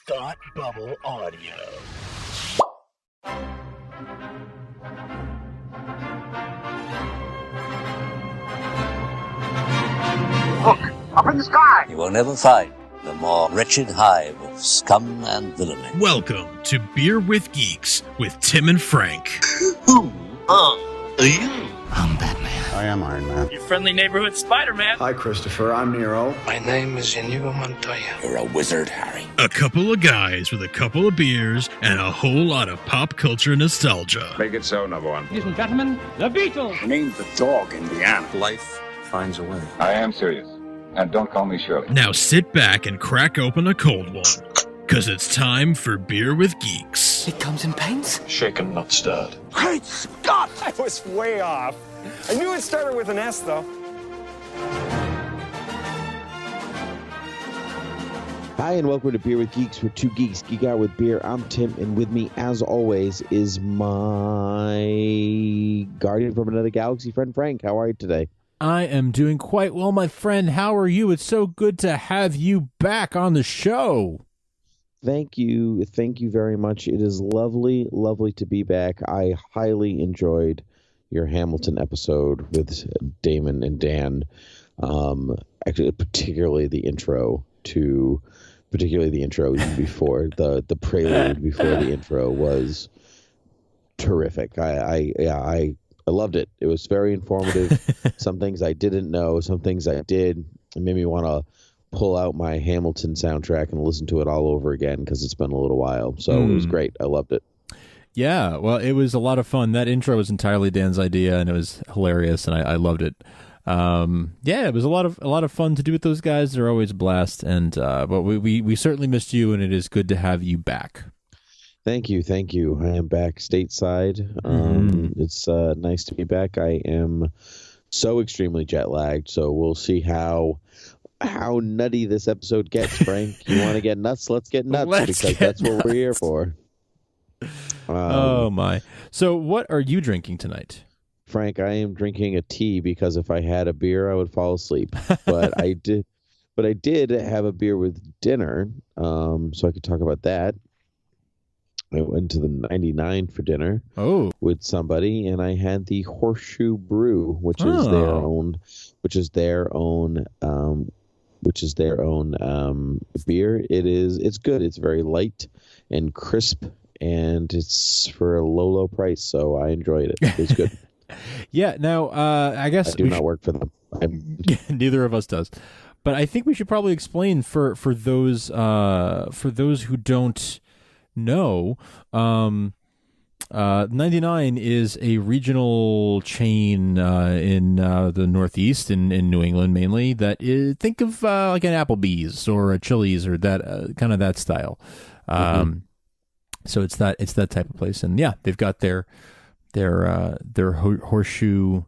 Thought Bubble Audio. Look, up in the sky! You will never find the more wretched hive of scum and villainy. Welcome to Beer with Geeks with Tim and Frank. Who are you? I'm Batman. I am Iron Man. Your friendly neighborhood Spider-Man. Hi, Christopher. I'm Nero. My name is Inigo Montoya. You're a wizard, Harry. A couple of guys with a couple of beers and a whole lot of pop culture nostalgia. Make it so, number one. Ladies and gentlemen, the Beatles. Name the dog, Indiana. Life finds a way. I am serious. And don't call me Shirley. Now sit back and crack open a cold one, because it's time for Beer with Geeks. It comes in pints? Shaken, not stirred. Great Scott! I was way off. I knew it started with an S, though. Hi, and welcome to Beer with Geeks, where two geeks geek out with beer. I'm Tim, and with me, as always, is my guardian from another galaxy friend, Frank. How are you today? I am doing quite well, my friend. How are you? It's so good to have you back on the show. Thank you. Thank you very much. It is lovely, lovely to be back. I highly enjoyed your Hamilton episode with Damon and Dan. Actually, particularly the intro before the prelude before the intro was terrific. I loved it. It was very informative. Some things I didn't know, some things I did. It made me want to pull out my Hamilton soundtrack and listen to it all over again because it's been a little while. So it was great. I loved it. Yeah, well, it was a lot of fun. That intro was entirely Dan's idea, and it was hilarious, and I loved it. Yeah, it was a lot of fun to do with those guys. They're always a blast, and but we certainly missed you, and it is good to have you back. Thank you. I am back stateside. It's nice to be back. I am so extremely jet lagged, so we'll see how nutty this episode gets, Frank. You want to get nuts? Let's get nuts, because that's what we're here for. Oh my! So, what are you drinking tonight, Frank? I am drinking a tea because if I had a beer, I would fall asleep. But I did have a beer with dinner, so I could talk about that. I went to the 99 for dinner with somebody, and I had the Horseshoe Brew, which is their own beer. It's good. It's very light and crisp, and it's for a low price, so I enjoyed it. It was good. Yeah. Now, I guess I do not work for them. Neither of us does, but I think we should probably explain for those who don't know. 99 is a regional chain in the Northeast in New England mainly. That is, think of like an Applebee's or a Chili's or that kind of that style. So it's that type of place, and yeah, they've got their horseshoe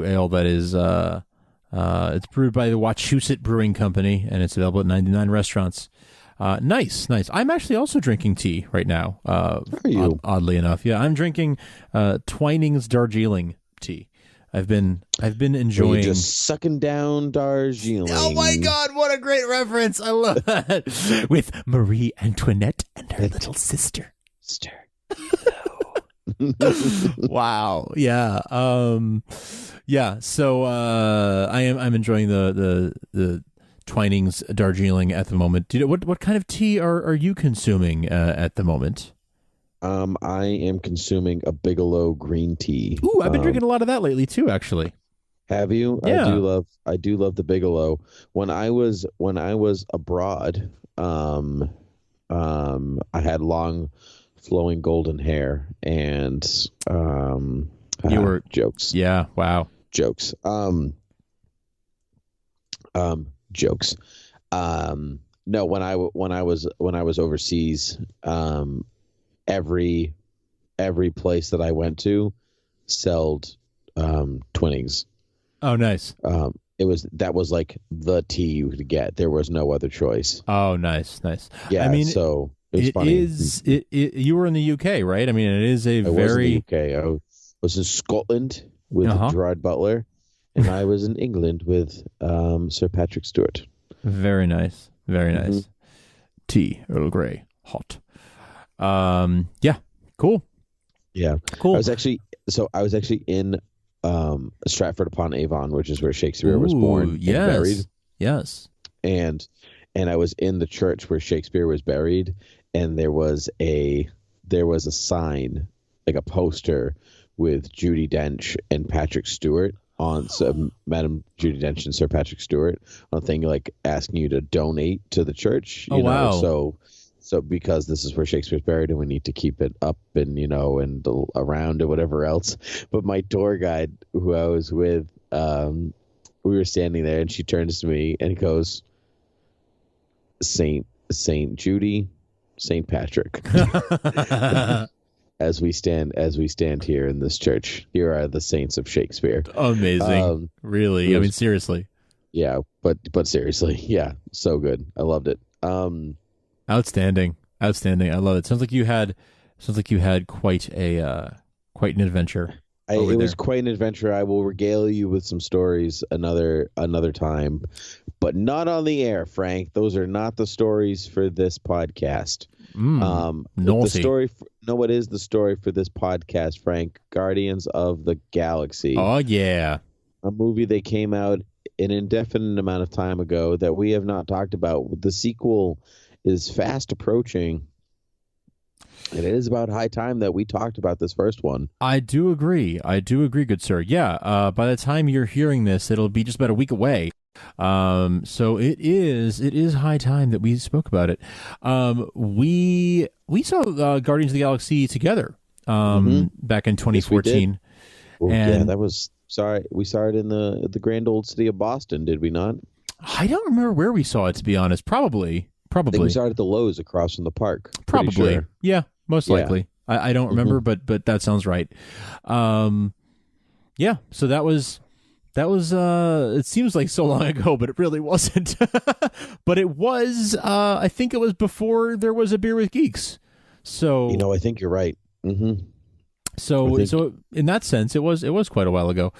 ale that is it's brewed by the Wachusett Brewing Company, and it's available at 99 restaurants. Nice. I'm actually also drinking tea right now. Are you? Oddly enough, yeah, I'm drinking Twinings Darjeeling Tea. I've been enjoying. You're just sucking down Darjeeling. Oh my God! What a great reference! I love that. With Marie Antoinette and her little sister. Wow. Yeah. Yeah. So I'm enjoying the Twinings Darjeeling at the moment. What kind of tea are you consuming at the moment? I am consuming a Bigelow Green Tea. Ooh, I've been drinking a lot of that lately too, actually. Have you? Yeah. I do love the Bigelow. When I was abroad, I had long flowing golden hair, and you were jokes. Yeah, wow. Jokes. Jokes. No, when I was overseas, every place that I went to sold Twinings. Oh, nice. That was like the tea you could get. There was no other choice. Oh, nice. Yeah, I mean, so it was funny. You were in the UK, right? I mean, it is I was in the UK. I was in Scotland with Gerard Butler, and I was in England with Sir Patrick Stewart. Very nice. Very nice. tea, Earl Grey, hot. Yeah, cool. Yeah, cool. I was actually in Stratford upon Avon, which is where Shakespeare was born and buried. Yes, and I was in the church where Shakespeare was buried, and there was a sign, like a poster with Judi Dench and Patrick Stewart on, so Madam Judi Dench and Sir Patrick Stewart, on a thing like asking you to donate to the church. You know? Wow. So because this is where Shakespeare's buried and we need to keep it up and, and around and whatever else. But my tour guide who I was with, we were standing there and she turns to me and goes, Saint Judy, Saint Patrick. As we stand here in this church, here are the saints of Shakespeare. Amazing. Really? I mean, seriously. Yeah, but seriously, yeah, so good. I loved it. Outstanding. I love it. Sounds like you had quite an adventure. It was quite an adventure. I will regale you with some stories another time, but not on the air, Frank. Those are not the stories for this podcast. The story. What is the story for this podcast, Frank? Guardians of the Galaxy. Oh yeah, a movie that came out an indefinite amount of time ago that we have not talked about. The sequel is fast approaching. And it is about high time that we talked about this first one. I do agree, good sir. Yeah, by the time you're hearing this, it'll be just about a week away. So it is high time that we spoke about it. We saw Guardians of the Galaxy together back in 2014. Yes, and that was we saw it in the grand old city of Boston, did we not? I don't remember where we saw it, to be honest. Probably. I think we saw it at the Lowe's across from the park. Probably. Sure. Yeah, most likely. I don't remember, but that sounds right. Yeah, so that was it seems like so long ago, but it really wasn't. But it was I think it was before there was a Beer with Geeks. So I think you're right. Mm-hmm. So in that sense, it was quite a while ago.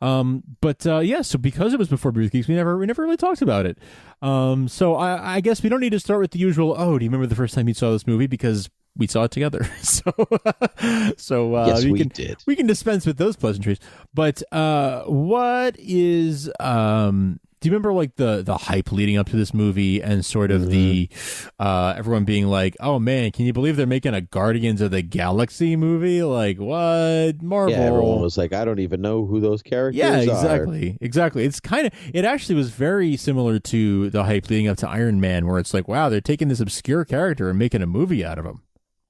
But so because it was before Beer with Geeks, we never really talked about it. So I guess we don't need to start with the usual, do you remember the first time you saw this movie? Because we saw it together. So yes, we did. We can dispense with those pleasantries. But what is do you remember like the hype leading up to this movie and sort of the everyone being like, oh man, can you believe they're making a Guardians of the Galaxy movie? Like what? Marvel. Yeah, everyone was like, I don't even know who those characters are. Yeah, exactly. It actually was very similar to the hype leading up to Iron Man, where it's like, wow, they're taking this obscure character and making a movie out of him.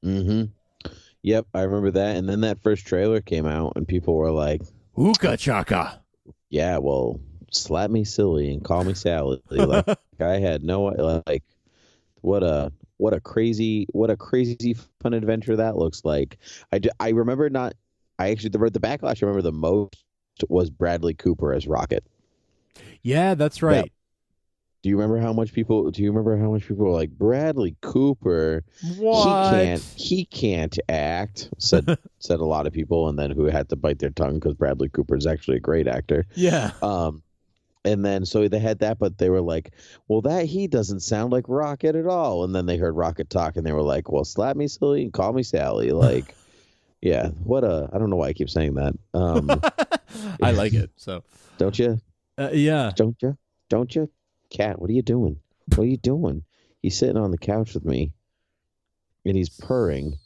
Mm-hmm. Yep, I remember that. And then that first trailer came out and people were like, Ooka chaka. Yeah, well, slap me silly and call me Sally. Like I had no what a crazy fun adventure that looks like. I remember not. I actually the backlash I remember the most was Bradley Cooper as Rocket. Yeah, that's right. Do you remember how much people were like, Bradley Cooper? What? He can't act. Said a lot of people, and then who had to bite their tongue because Bradley Cooper is actually a great actor. Yeah. And then so they had that, but they were like, well, he doesn't sound like Rocket at all. And then they heard Rocket talk, and they were like, well, slap me silly and call me Sally. Like, yeah, I don't know why I keep saying that. I like it. So don't you? Yeah. Don't you? Cat, what are you doing? He's sitting on the couch with me, and he's purring,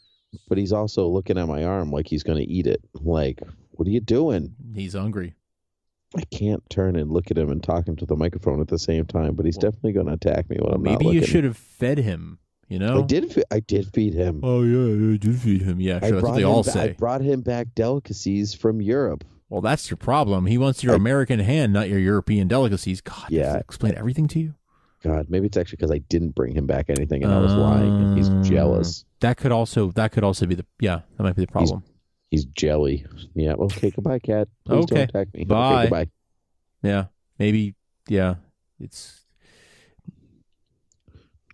but he's also looking at my arm like he's going to eat it. Like, what are you doing? He's hungry. I can't turn and look at him and talk into the microphone at the same time, but he's definitely going to attack me when I'm not looking. Maybe you should have fed him, I did feed him. Oh, yeah, I did feed him. Yeah, sure. That's what they all say. I brought him back delicacies from Europe. Well, that's your problem. He wants your American hand, not your European delicacies. God, yeah. Does that explain everything to you? God, maybe it's actually because I didn't bring him back anything and I was lying and he's jealous. That could also be that might be the problem. He's jelly. Yeah, okay, goodbye, Cat. Please don't attack me. Bye. Okay, goodbye. Yeah, maybe, yeah. It's...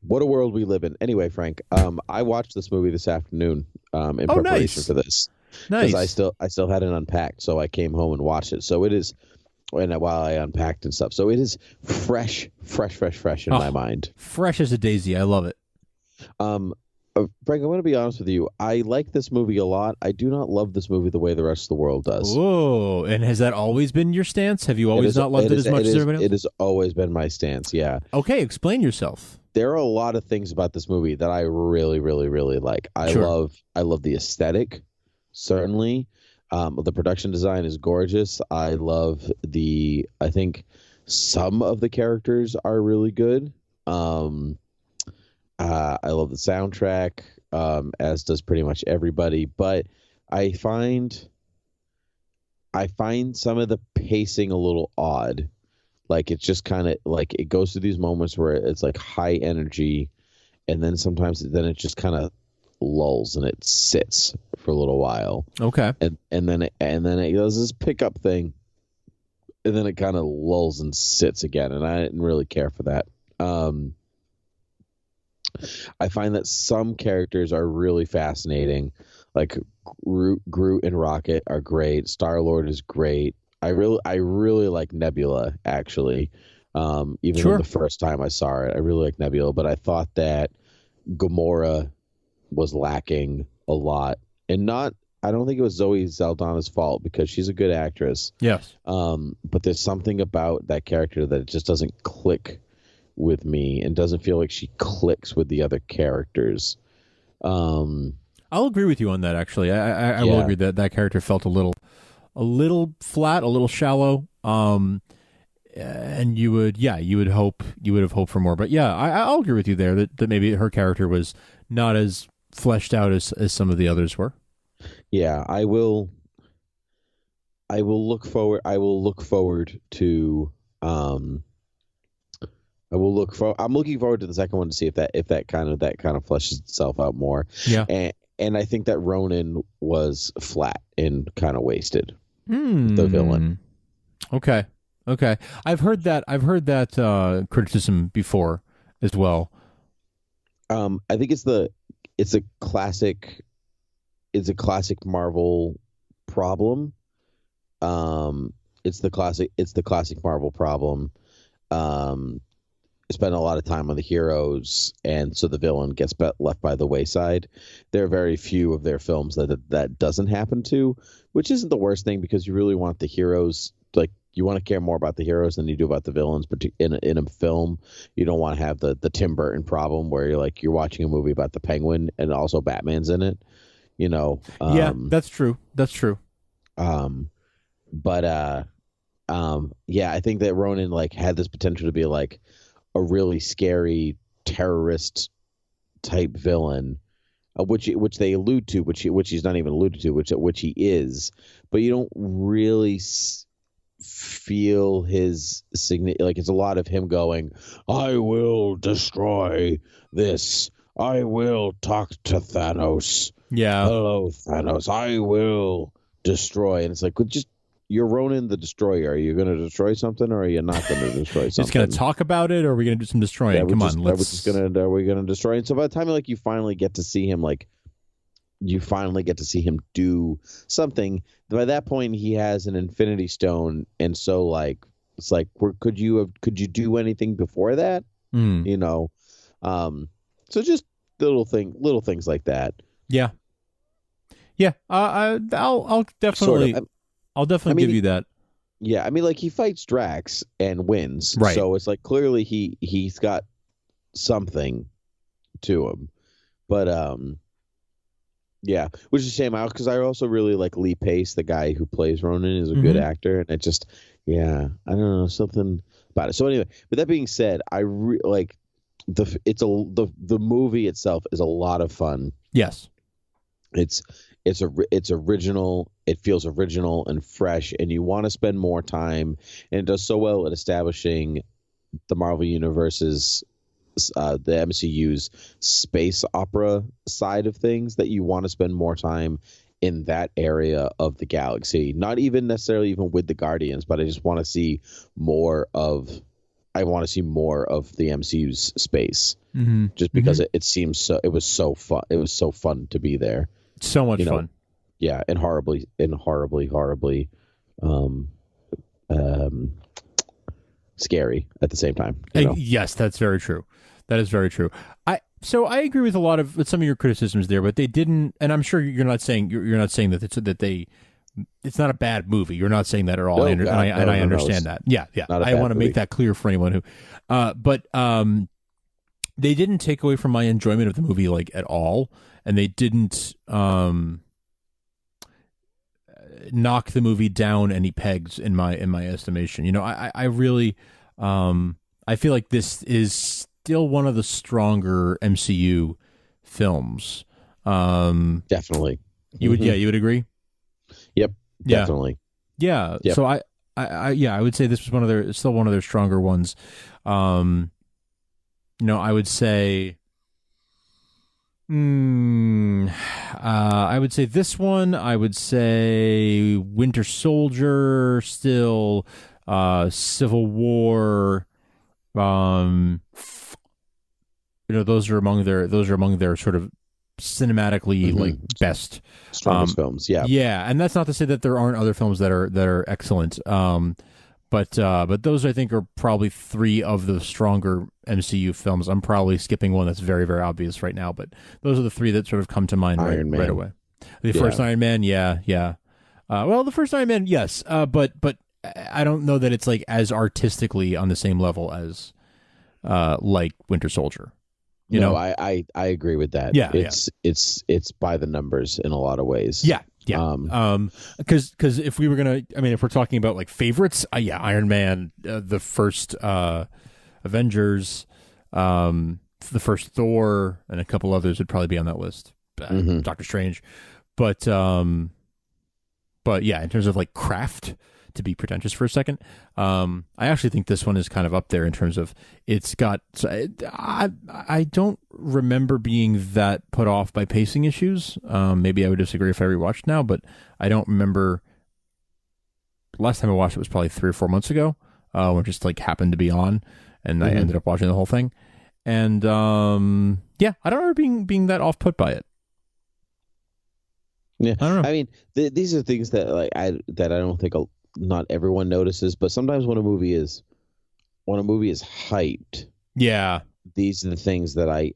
What a world we live in. Anyway, Frank, I watched this movie this afternoon in preparation for this. Nice. Because I still hadn't unpacked, so I came home and watched it. So it is, and while I unpacked and stuff, so it is fresh in my mind. Fresh as a daisy. I love it. Frank, I'm going to be honest with you. I like this movie a lot. I do not love this movie the way the rest of the world does. Oh, and has that always been your stance? Have you always not loved it as much as everybody else? It has always been my stance, yeah. Okay, explain yourself. There are a lot of things about this movie that I really, really, really like. I love the aesthetic, certainly. The production design is gorgeous. I think some of the characters are really good. I love the soundtrack, as does pretty much everybody. But I find some of the pacing a little odd. Like it's just kind of like it goes through these moments where it's like high energy, and then sometimes it just kind of lulls and it sits for a little while. Okay. And then it does this pickup thing, and then it kind of lulls and sits again, and I didn't really care for that. I find that some characters are really fascinating, like Groot and Rocket are great. Star-Lord is great. I really like Nebula, actually. Even though the first time I saw it, I really like Nebula, but I thought that Gamora was lacking a lot, and I don't think it was Zoe Saldana's fault because she's a good actress. Yes. But there's something about that character that just doesn't click with me and doesn't feel like she clicks with the other characters. I'll agree with you on that, actually. I will agree that character felt a little flat, a little shallow. And you would have hoped for more. But yeah, I'll agree with you there that maybe her character was not as fleshed out as some of the others were. Yeah, I will look forward to I'm looking forward to the second one to see if that kind of fleshes itself out more. Yeah. And I think that Ronan was flat and kind of wasted. The villain. Okay. I've heard that criticism before as well. I think it's a classic Marvel problem. It's the classic Marvel problem. Spend a lot of time on the heroes, and so the villain gets left by the wayside. There are very few of their films that doesn't happen to, which isn't the worst thing because you really want the heroes, like you want to care more about the heroes than you do about the villains. But in a film, you don't want to have the Tim Burton problem where you're watching a movie about the Penguin and also Batman's in it. Yeah, that's true. I think that Ronan had this potential to be like a really scary terrorist type villain, which they allude to, which he's not even alluded to, which he is, but you don't really feel his it's a lot of him going, I will destroy this. I will talk to Thanos. Yeah. Hello, Thanos. I will destroy. And it's like, you're Ronan the Destroyer. Are you going to destroy something, or are you not going to destroy something? Just going to talk about it, or are we going to do some destroying? Yeah, Come on, are we going to destroy it? So by the time you finally get to see him, do something. By that point, he has an Infinity Stone, and so it's like, could you do anything before that? So just little things like that. Yeah. I'll definitely. Sort of. I'll definitely give you that. Yeah, I mean, he fights Drax and wins, right? So it's clearly he's got something to him, but which is a shame because I also really like Lee Pace, the guy who plays Ronan, is a good actor, and it just I don't know, something about it. So anyway, with that being said, I the movie itself is a lot of fun. Yes, it's original. It feels original and fresh, and you want to spend more time. And it does so well at establishing the Marvel Universe's, the MCU's space opera side of things, that you want to spend more time in that area of the galaxy. Not even necessarily even with the Guardians, but I just want to see more of. I want to see more of the MCU's space, just because it seems so. It was so fun. It was so fun to be there. So much fun. Yeah, and horribly scary at the same time. Yes, that's very true. That is very true. So I agree with with some of your criticisms there, but they didn't. And I'm sure you're not saying that it's not a bad movie. You're not saying that at all. No, I understand that. Yeah. I want to make that clear for anyone who. But they didn't take away from my enjoyment of the movie like at all, and they didn't knock the movie down any pegs in my estimation. You know, I really I feel like this is still one of the stronger MCU films. Definitely. You would agree? Yep. Yeah. Definitely. Yeah. Yep. So I would say this was still one of their stronger ones. I would say I would say this one. I would say Winter Soldier, still Civil War. Those are among their sort of cinematically like best strongest films. Yeah, and that's not to say that there aren't other films that are excellent. But those I think are probably three of the stronger MCU films. I'm probably skipping one that's very, very obvious right now, but those are the three that sort of come to mind right away. The first Iron Man, yeah. Well, the first Iron Man, yes, but I don't know that it's like as artistically on the same level as like Winter Soldier. You know, I agree with that. Yeah, it's by the numbers in a lot of ways. Yeah. Because if we were if we're talking about like favorites, Iron Man, the first Avengers, the first Thor, and a couple others would probably be on that list. Doctor Strange, but yeah, in terms of like craft, to be pretentious for a second, I actually think this one is kind of up there in terms of it's got. I don't remember being that put off by pacing issues. Maybe I would disagree if I rewatched now, but I don't remember. Last time I watched it was probably 3 or 4 months ago, when it just like happened to be on, and I ended up watching the whole thing. And I don't remember being that off put by it. Yeah, I don't know. I mean, these are things that I don't think not everyone notices, but sometimes when a movie is hyped, these are the things that I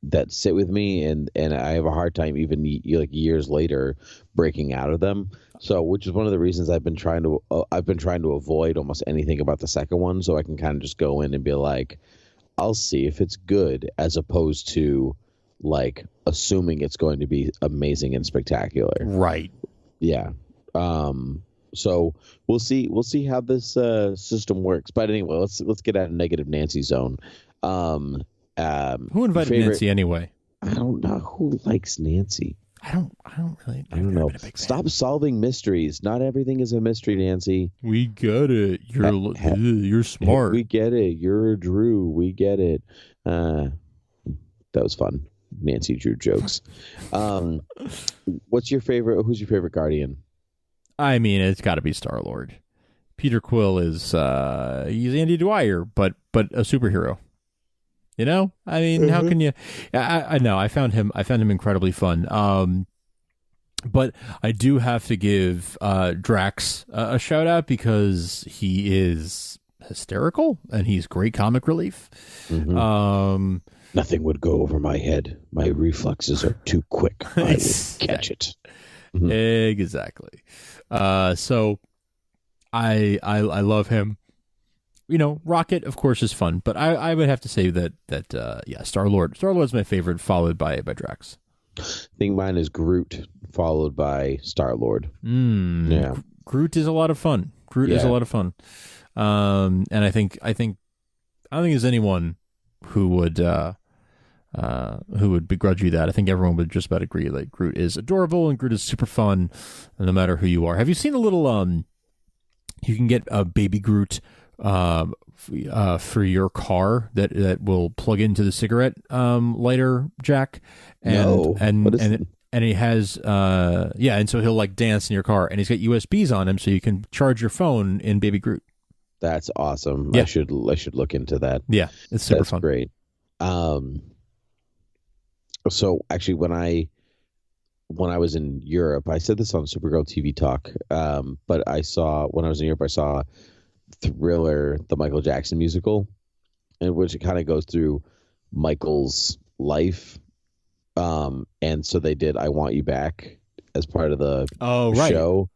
that sit with me, and I have a hard time even like years later breaking out of them. So, which is one of the reasons I've been trying to avoid almost anything about the second one, so I can kind of just go in and be like, I'll see if it's good, as opposed to like assuming it's going to be amazing and spectacular. Right. Yeah. So we'll see how this system works. But anyway, let's get out of negative Nancy zone. Who invited Nancy anyway? I don't know. Who likes Nancy? I don't know. Stop solving mysteries. Not everything is a mystery, Nancy. We get it. You're smart. We get it. You're a Drew. We get it. That was fun. Nancy Drew jokes. Who's your favorite Guardian? I mean, it's got to be Star-Lord. Peter Quill is he's Andy Dwyer, but a superhero. You know, I mean, how can you? I know. I found him incredibly fun. But I do have to give Drax a shout out, because he is hysterical and he's great comic relief. Nothing would go over my head. My reflexes are too quick. I would catch it. Exactly. So I love him. You know, Rocket, of course, is fun, but I would have to say that Star-Lord's my favorite, followed by Drax. I think mine is Groot, followed by Star-Lord. Yeah. Groot is a lot of fun. And I think I don't think there's anyone who would begrudge you that. I think everyone would just about agree that Groot is adorable and Groot is super fun, no matter who you are. Have you seen a little? You can get a baby Groot for your car that will plug into the cigarette lighter jack, and he has and so he'll like dance in your car, and he's got USBs on him, so you can charge your phone in Baby Groot. That's awesome. Yeah. I should look into that. Yeah, it's super fun. Great. So actually, when I was in Europe, I said this on Supergirl TV Talk, but when I was in Europe, I saw Thriller, the Michael Jackson musical, in which it kind of goes through Michael's life. And so they did I Want You Back as part of the show.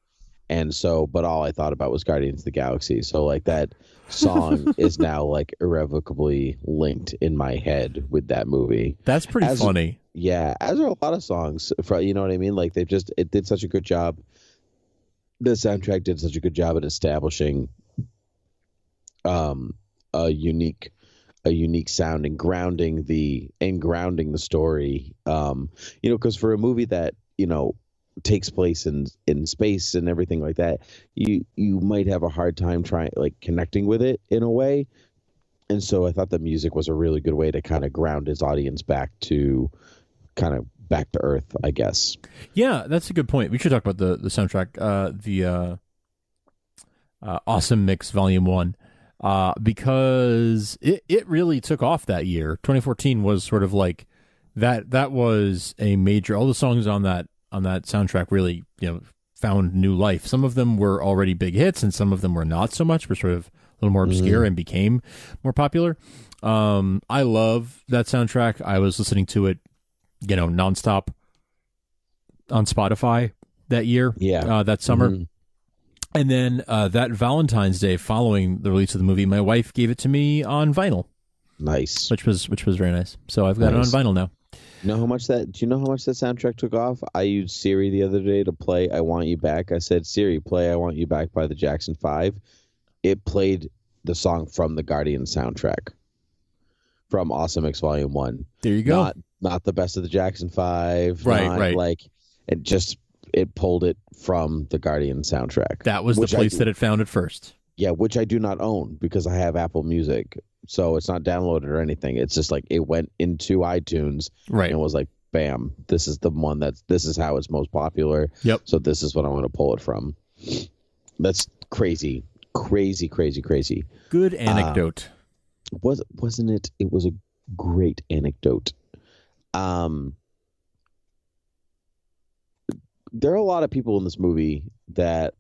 And so, but all I thought about was Guardians of the Galaxy. So like that song is now like irrevocably linked in my head with that movie. That's pretty funny. Yeah, as are a lot of songs. You know what I mean? Like it did such a good job. The soundtrack did such a good job at establishing a unique sound and grounding the story. Because for a movie that takes place in space and everything like that, you might have a hard time trying connecting with it in a way. And so I thought the music was a really good way to kind of ground his audience back to earth, I guess. Yeah, that's a good point. We should talk about the soundtrack, the Awesome Mix Volume 1, because it really took off that year. 2014 was sort of like that was a major, all the songs on that soundtrack really, found new life. Some of them were already big hits and some of them were not so much, were sort of a little more obscure and became more popular. I love that soundtrack. I was listening to it, nonstop on Spotify that year, that summer. Mm-hmm. And then that Valentine's Day following the release of the movie, my wife gave it to me on vinyl. Nice. Which was very nice. So I've got it on vinyl now. Do you know how much that soundtrack took off? I used Siri the other day to play I Want You Back. I said, Siri, play I Want You Back by the Jackson 5. It played the song from the Guardian soundtrack from Awesome Mix Volume 1. There you go. Not the best of the Jackson 5. Right. It pulled it from the Guardian soundtrack. That was the place that it found it first. Yeah, which I do not own because I have Apple Music. So it's not downloaded or anything. It's just like it went into iTunes and was like, bam, this is the one this is how it's most popular. Yep. So this is what I'm going to pull it from. That's crazy. Good anecdote. Wasn't it? It was a great anecdote. There are a lot of people in this movie that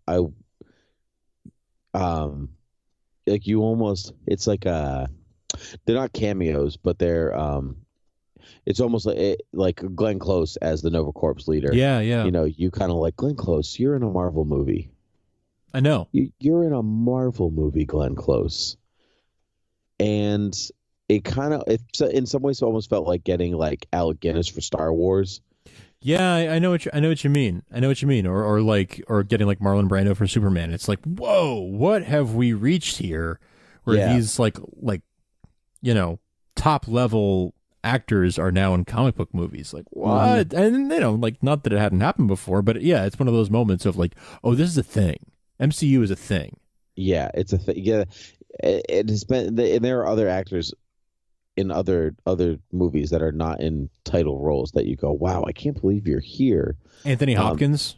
you almost, it's like they're not cameos, but they're it's almost like Glenn Close as the Nova Corps leader. Yeah. You kind of like, Glenn Close, you're in a Marvel movie. I know. You're in a Marvel movie, Glenn Close. And it in some ways almost felt like getting like Alec Guinness for Star Wars. Yeah, I know what you mean. Or getting like Marlon Brando for Superman. It's like, whoa, what have we reached here? Where these like top level actors are now in comic book movies. Like, what? And not that it hadn't happened before, but yeah, it's one of those moments of like, oh, this is a thing. MCU is a thing. Yeah, it's a thing. Yeah, it has been. And there are other actors in other movies that are not in title roles that you go, wow, I can't believe you're here. Anthony Hopkins.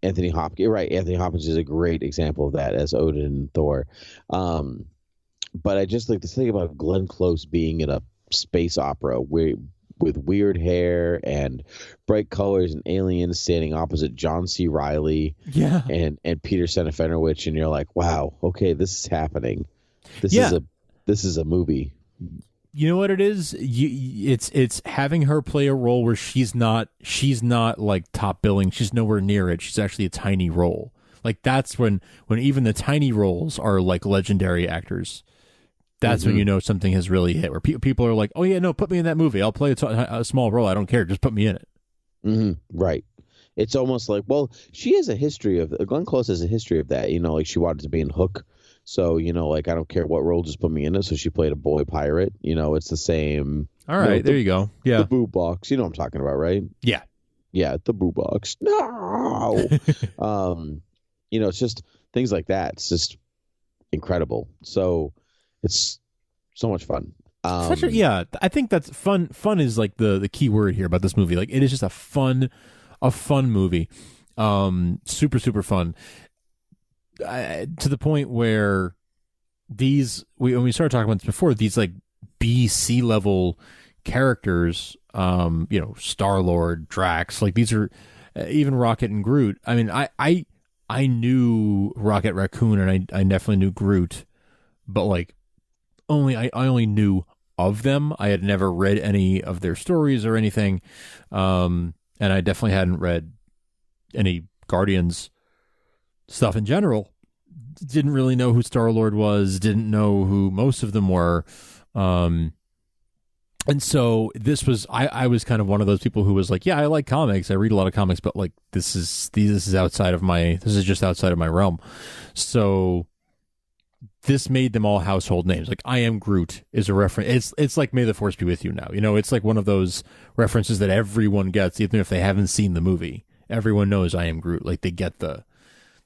Anthony Hopkins, right? Anthony Hopkins is a great example of that as Odin and Thor. But I just like to think about Glenn Close being in a space opera with weird hair and bright colors and aliens standing opposite John C. Reilly, and Peter Serafinowicz, and you're like, wow, okay, this is happening. This is a movie. You know what it is? It's having her play a role where she's not like top billing. She's nowhere near it. She's actually a tiny role. Like that's when even the tiny roles are like legendary actors. That's when you know something has really hit. Where people are like, "Oh yeah, no, put me in that movie. I'll play a small role. I don't care. Just put me in it." Mm-hmm. Right. It's almost like, well, she has a history of Glenn Close has a history of that. Like she wanted to be in Hook. So, like, I don't care what role, just put me in it. So she played a boy pirate. It's the same. All right, there you go. Yeah. The boo box. You know what I'm talking about, right? Yeah. Yeah, the boo box. No. It's just things like that. It's just incredible. So it's so much fun. I think that's fun. Fun is like the key word here about this movie. Like, it is just a fun movie. Super, super fun. To the point where when we started talking about this before, these like B-C level characters, Star-Lord, Drax, like these are even Rocket and Groot. I mean, I knew Rocket Raccoon and I definitely knew Groot, but like I only knew of them. I had never read any of their stories or anything. And I definitely hadn't read any Guardians stuff in general. Didn't really know who Star-Lord was, didn't know who most of them were. And so this was, I was kind of one of those people who was like, yeah, I like comics. I read a lot of comics, but like this is just outside of my realm. So this made them all household names. Like I Am Groot is a reference. It's like May the Force Be With You now. You know, it's like one of those references that everyone gets, even if they haven't seen the movie. Everyone knows I Am Groot. Like they get the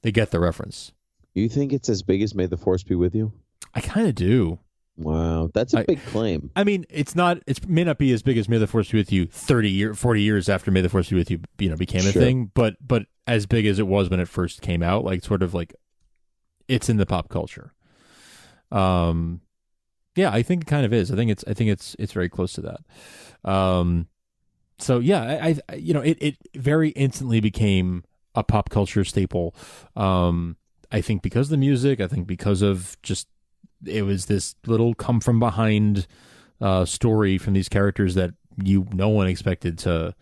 reference. You think it's as big as May the Force Be With You? I kind of do. Wow, that's a big claim. I mean, it may not be as big as May the Force Be With You 40 years after May the Force Be With You, became a thing, but as big as it was when it first came out, like sort of like it's in the pop culture. Yeah, I think it kind of is. I think it's very close to that. So yeah, it very instantly became a pop culture staple. I think because of the music, I think because of just it was this little come from behind story from these characters that no one expected to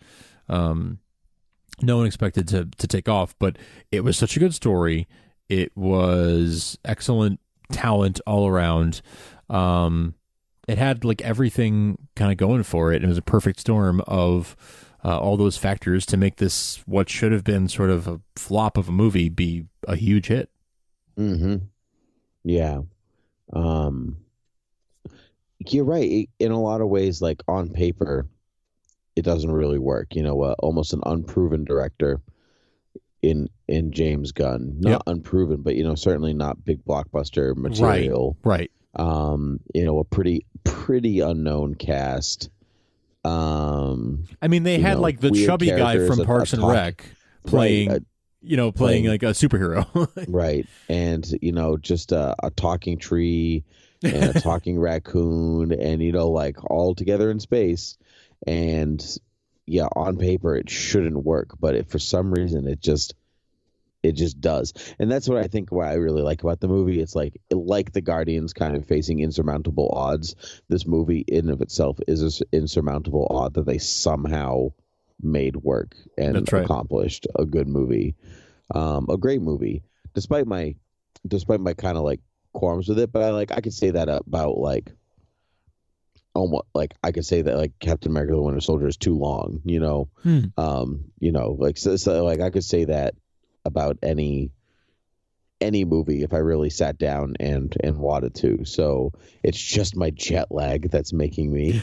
take off, but it was such a good story. It was excellent talent all around. It had like everything kind of going for it. It was a perfect storm of all those factors to make this what should have been sort of a flop of a movie be a huge hit. Mm-hmm. Yeah. You're right. In a lot of ways, like on paper, it doesn't really work. You know, almost an unproven director in James Gunn. Not unproven, but certainly not big blockbuster material. Right. A pretty unknown cast. I mean, they had like the chubby guy from Parks and Rec playing. Right, playing like a superhero. Right. And, just a talking tree and a talking raccoon and, like all together in space. And yeah, on paper, it shouldn't work, but for some reason, it just does. And that's what I really like about the movie. It's like the Guardians kind of facing insurmountable odds. This movie in of itself is an insurmountable odd that they somehow made work and accomplished a good movie, a great movie, despite my kind of like qualms with it. But I could say that about like almost like I could say that like Captain America: The Winter Soldier is too long, like so like I could say that about any movie if I really sat down and wanted to. So it's just my jet lag that's making me.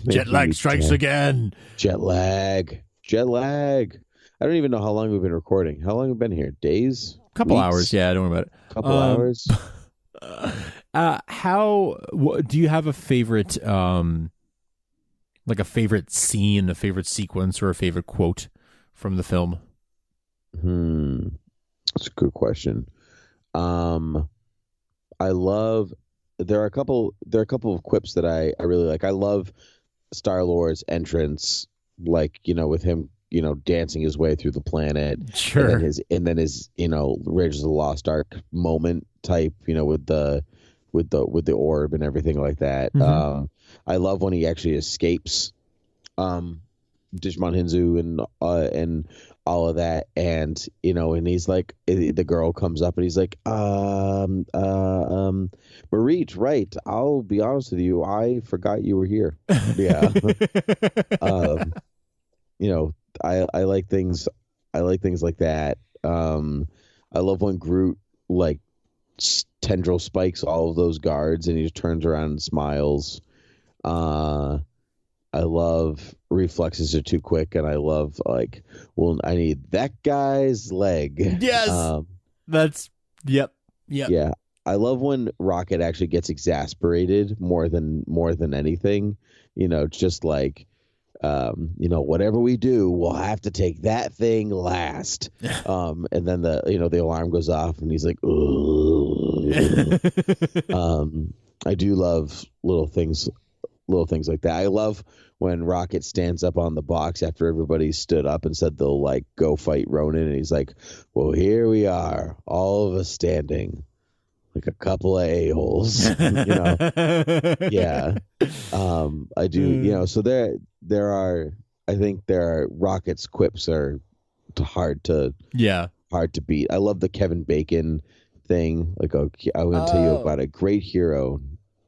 Jet lag strikes again. Jet lag. I don't even know how long we've been recording. How long have we been here? Days? Couple Weeks? hours. Yeah, don't worry about it. Couple hours. Do you have a favorite, like a favorite scene, a favorite sequence, or a favorite quote from the film? That's a good question. There are a couple of quips that I really like. I love Star-Lord's entrance, like, with him, dancing his way through the planet. Sure. And then his Raiders of the Lost Ark moment type, with the orb and everything like that. Mm-hmm. I love when he actually escapes Digimon Hinzu and all of that, and and he's like, the girl comes up and he's like, Marit, right? I'll be honest with you, I forgot you were here. Yeah. I like things. I like things like that. I love when Groot like tendril spikes all of those guards and he just turns around and smiles. I love reflexes are too quick, and I love like, well, I need that guy's leg. Yes, that's yep. Yeah, I love when Rocket actually gets exasperated more than anything. Just like, whatever we do, we'll have to take that thing last. And then the alarm goes off, and he's like, ooh. I do love little things like that. I love when Rocket stands up on the box after everybody stood up and said they'll like go fight Ronan, and he's like, well, here we are, all of us standing. like a couple of a-holes, Yeah. I do, so there are, I think there are Rocket's quips are hard to beat. I love the Kevin Bacon thing. Like, okay, I'm going to tell you about a great hero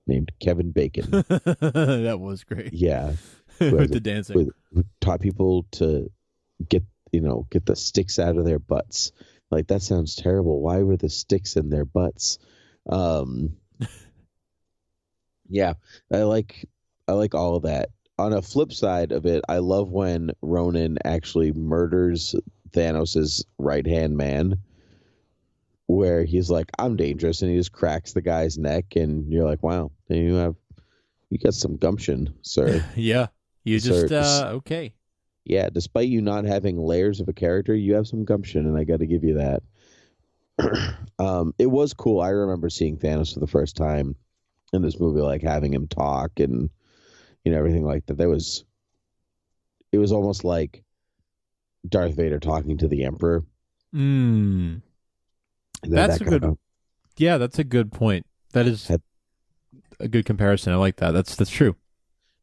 named Kevin Bacon. That was great. Yeah. With the dancing. Who taught people to get the sticks out of their butts. Like, that sounds terrible. Why were the sticks in their butts? Yeah, I like all of that. On a flip side of it, I love when Ronan actually murders Thanos' right-hand man, where he's like, I'm dangerous, and he just cracks the guy's neck, and you're like, wow, you got some gumption, sir. Yeah, you just okay. Yeah, despite you not having layers of a character, you have some gumption, and I got to give you that. It was cool. I remember seeing Thanos for the first time in this movie, like having him talk and everything like that. It was almost like Darth Vader talking to the Emperor. That's a good. Yeah, that's a good point. That is a good comparison. I like that. That's true.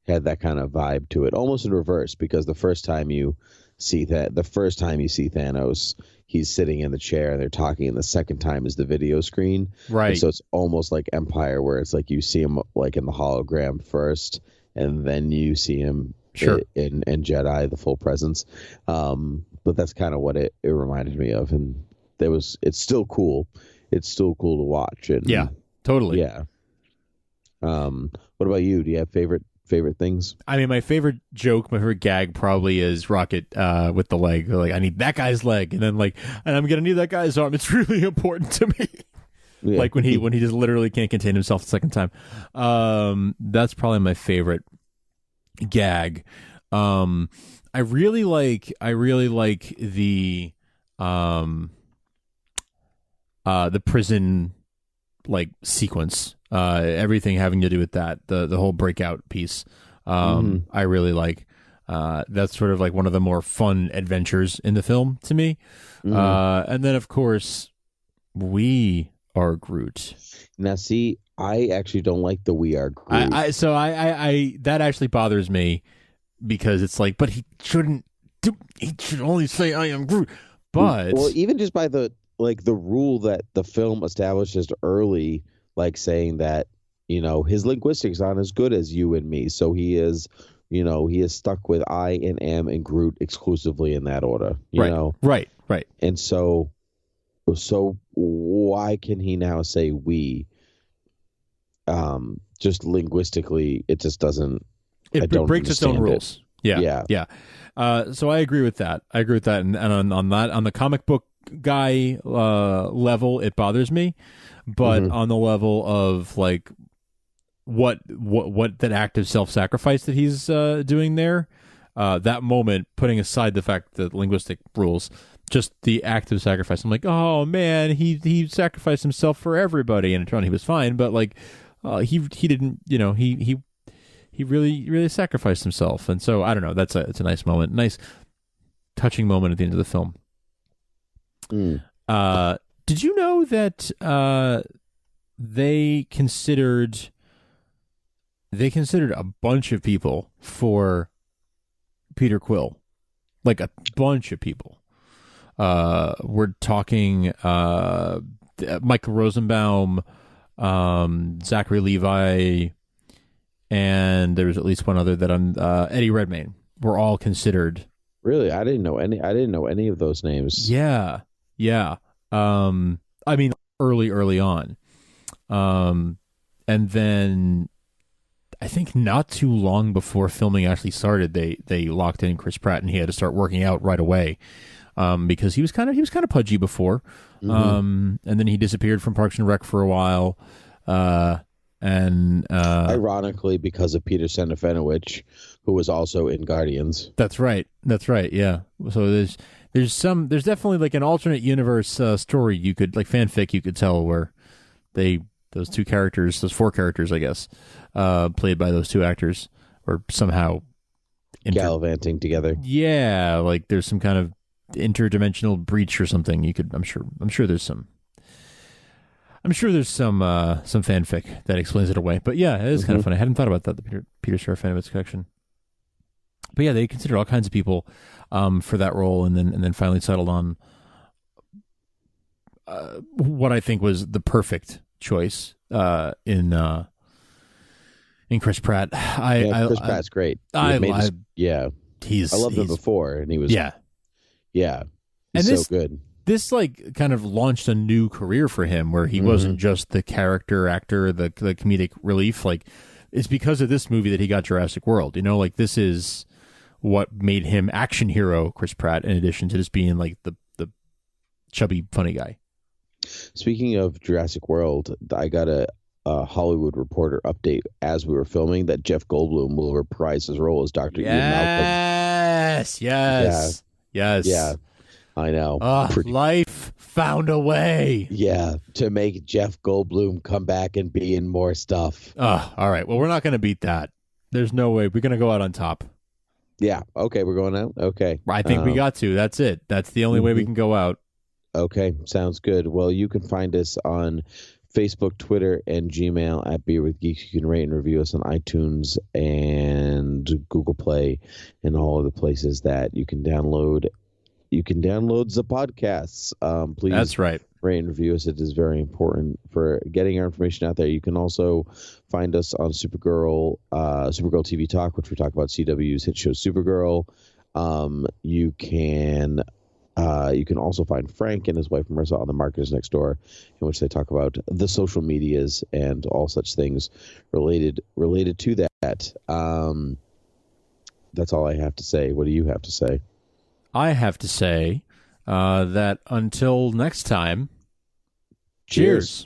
Had that kind of vibe to it, almost in reverse, because the first time you see Thanos, he's sitting in the chair and they're talking, and the second time is the video screen. Right. And so it's almost like Empire, where it's like you see him like in the hologram first, and then you see him in Jedi, the full presence. But that's kind of what it reminded me of, and it's still cool. It's still cool to watch. And yeah, totally. Yeah. What about you? Do you have favorite things? I mean, my favorite joke, my favorite gag probably is Rocket with the leg. Like, I need that guy's leg, and then and I'm gonna need that guy's arm. It's really important to me. Yeah. Like when he just literally can't contain himself the second time. That's probably my favorite gag. I really like the prison sequence. Everything having to do with that, the whole breakout piece. I really like. That's sort of like one of the more fun adventures in the film to me. And then of course, we are Groot. Now, see, I actually don't like the "We Are Groot." So that actually bothers me, because it's like, but he shouldn't do. He should only say, "I am Groot." But even just by the rule that the film establishes early, like saying that his linguistics aren't as good as you and me, so he is stuck with I and am and Groot exclusively in that order. Right. And so why can he now say we? Just linguistically, it just doesn't. It breaks its own rules. Yeah. So I agree with that. And on the comic book guy level, it bothers me, but on the level of what that act of self-sacrifice that he's doing there, that moment, putting aside the fact that linguistic rules, just the act of sacrifice, I'm like, oh man, he sacrificed himself for everybody, and he was fine, but he didn't, he really sacrificed himself. And so I don't know, it's a nice moment, nice touching moment at the end of the film. Did you know that they considered a bunch of people for Peter Quill? Like a bunch of people. We're talking Michael Rosenbaum, Zachary Levi, and there's at least one other that I'm Eddie Redmayne. Were all considered. Really? I didn't know any of those names. Yeah. I mean, early on. And then I think not too long before filming actually started, they locked in Chris Pratt, and he had to start working out right away. Because he was kind of pudgy before. And then he disappeared from Parks and Rec for a while. Ironically, because of Peter Serafinowicz, who was also in Guardians. That's right. Yeah. So there's definitely an alternate universe story you could, fanfic you could tell, where those four characters, I guess, played by those two actors, or somehow gallivanting together. Yeah, there's some kind of interdimensional breach or something. I'm sure there's some. I'm sure there's some fanfic that explains it away. But yeah, it is kind of funny. I hadn't thought about that, the Peter Serafinovich connection. But yeah, they considered all kinds of people for that role, and then finally settled on what I think was the perfect choice in Chris Pratt. Chris Pratt's great. I loved him before, and he was he's so good. This like kind of launched a new career for him, where he wasn't just the character actor, the comedic relief. Like, it's because of this movie that he got Jurassic World. You know, like this is what made him action hero Chris Pratt, in addition to just being like the chubby funny guy. Speaking of Jurassic World, I got a Hollywood Reporter update as we were filming that Jeff Goldblum will reprise his role as Dr. Ian Malcolm. Yes. Yeah, I know. Life found a way. Yeah, to make Jeff Goldblum come back and be in more stuff. All right. Well, we're not going to beat that. There's no way. We're going to go out on top. Yeah. Okay, we're going out? Okay. I think we got to. That's it. That's the only way we can go out. Okay, sounds good. Well, you can find us on Facebook, Twitter, and Gmail at Beer with Geeks. You can rate and review us on iTunes and Google Play and all of the places that you can download. You can download the podcasts. Please, that's right. Rate and review us. It is very important for getting our information out there. You can also find us on Supergirl TV Talk, which we talk about CW's hit show Supergirl. You can also find Frank and his wife Marissa on The Marketers Next Door, in which they talk about the social medias and all such things related to that. That's all I have to say. What do you have to say? I have to say that until next time, cheers.